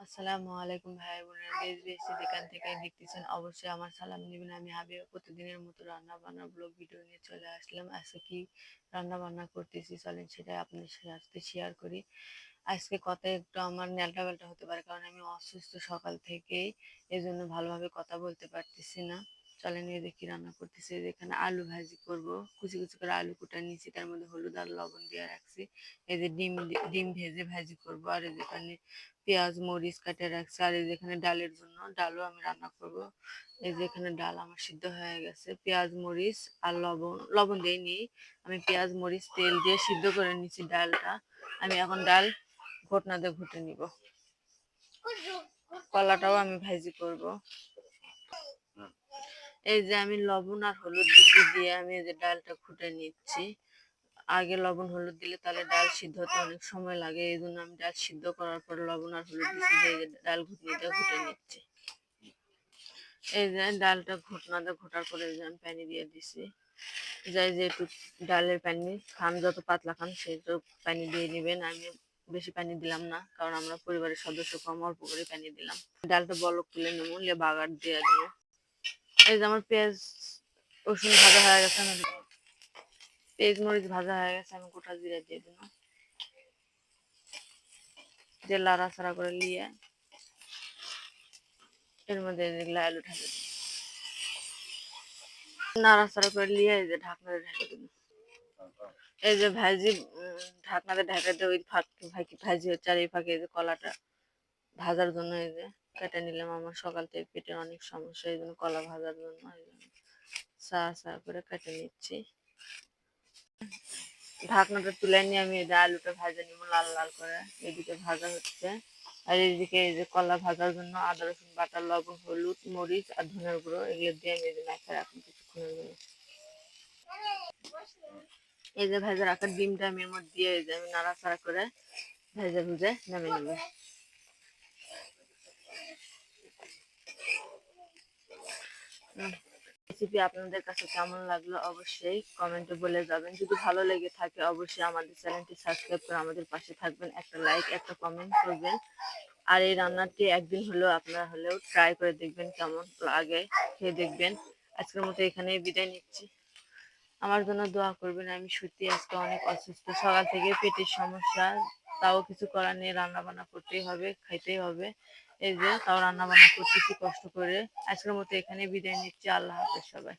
আসসালামু আলাইকুম ভাই বোনেরা, দেশ বিদেশে যেখান থেকে দেখতেছেন অবশ্যই আমার সালাম নেবেন। আমি হাবিবা প্রতিদিনের মতো রান্না বান্না ব্লগ ভিডিও নিয়ে চলে আসলাম। আজকে কি রান্না বান্না করতেছি চলেন সেটাই আপনাদের সাথে শেয়ার করি। আজকে কথা একটু আমার ন্যালটা বেলটা হতে পারে, কারণ আমি অসুস্থ সকাল থেকেই, এই জন্য ভালোভাবে কথা বলতে পারতেছি না। চলেন এই দেখি রান্না করতেছি। এখানে আলু ভাজি করব, কুচি কুচি করে আলু কুটা নিয়েছি, তার মধ্যে হলুদ আর লবণ দিয়ে রাখছি। এই যে ডিম ভেজে ভাজি করব, আর এই যেখানে পেঁয়াজ মরিচ কাটে রাখছি, আর এই যেখানে ডালের জন্য ডালও আমি রান্না করব। এই যে এখানে ডাল আমার সিদ্ধ হয়ে গেছে, পেঁয়াজ মরিচ আর লবণ লবণ দিইনি, আমি পেঁয়াজ মরিচ তেল দিয়ে সিদ্ধ করে নিচ্ছি ডালটা। আমি এখন ডাল ঘটনা দিয়ে ঘুটে নিব। কলাটাও আমি ভাজি করব। এই যে আমি লবণ আর হলুদ দিয়ে আমি এই যে ডালটা ঘুটে নিচ্ছি। আগে লবণ হলুদ দিলে তাহলে ডাল সিদ্ধ হতে অনেক সময় লাগে, এই জন্য আমি ডাল সিদ্ধ করার পর লবণ আর হলুদ দিয়ে ডাল ঘুটনিটা ঘুটে নিচ্ছি। এই যে ডালটা ঘুটনাটা ঘোটার পরে যে আমি পানি দিয়ে দিছি। যাই যে একটু ডালের পানি খান, যত পাতলা খান সেই তো পানি দিয়ে নেবেন। আমি বেশি পানি দিলাম না, কারণ আমরা পরিবারের সদস্য কম, অল্প করে পানি দিলাম। ডালটা বলক তুলে নেবো, নিয়ে বাগার দিয়ে দেবো। এই যে আমার পেঁয়াজ রসুন ভাজা হয়ে গেছে, আমি পেঁয়াজ মরিচ ভাজা হয়ে গেছে, আমি গোটা জিরা দিয়ে দিলাম। যে লাড়াচাড়া করে নিয়ে এর মধ্যে যেগুলো আলু ঢাকা নাড়াচাড়া করে নিয়ে এই যে ঢাকনাতে ঢেকে দিন। এই যে ভাজি ঢাকনাতে ঢেকে দিয়ে ওই ভাজি হচ্ছে, আর এই ফাঁকে এই যে কলাটা ভাজার জন্য এই যে কেটে নিলাম। আমার সকাল থেকে পেটের অনেক সমস্যা, এই জন্য কলা ভাজার জন্য এই জন্য চা করে কেটে নিচ্ছি। ঢাকনাটা তুলে নিয়ে আমি এই যে আলুটা ভাজা নিব লাল লাল করে। এদিকে ভাজা হচ্ছে, আর এইদিকে এই যে কলা ভাজার জন্য আদা রসুন বাটা, লবণ হলুদ মরিচ আর ধনের গুঁড়ো এগুলো দিয়ে আমি এই যে মাখা রাখুন কিছুক্ষণের জন্য। এই যে ভেজে রাখা ডিমটা আমি এর মধ্যে দিয়ে এই যে আমি নাড়াচাড়া করে ভেজে ভুজে নামিয়ে নেব। রেসিপি আপনাদের কাছে কেমন লাগলো অবশ্যই কমেন্টে বলে যাবেন। যদি ভালো লেগে থাকে অবশ্যই আমাদের চ্যানেলটি সাবস্ক্রাইব করে আমাদের পাশে থাকবেন, একটা লাইক একটা কমেন্ট করবেন। আর এই রান্নাটি একদিন হলেও আপনারা হলেও ট্রাই করে দেখবেন, কেমন লাগে খেয়ে দেখবেন। আজকের মতো এখানেই বিদায় নিচ্ছি। আমার জন্য দোয়া করবেন। আমি সত্যি আজকে অনেক অসুস্থ, সকাল থেকে পেটের সমস্যা, তাও কিছু করার নেই, রান্না বান্না করতেই হবে, খাইতেই হবে। এই যে তাও রান্না বান্না করতেছি কষ্ট করে। আজকের মতো এখানে বিদায় নিচ্ছি। আল্লাহ হাফেজ সবাই।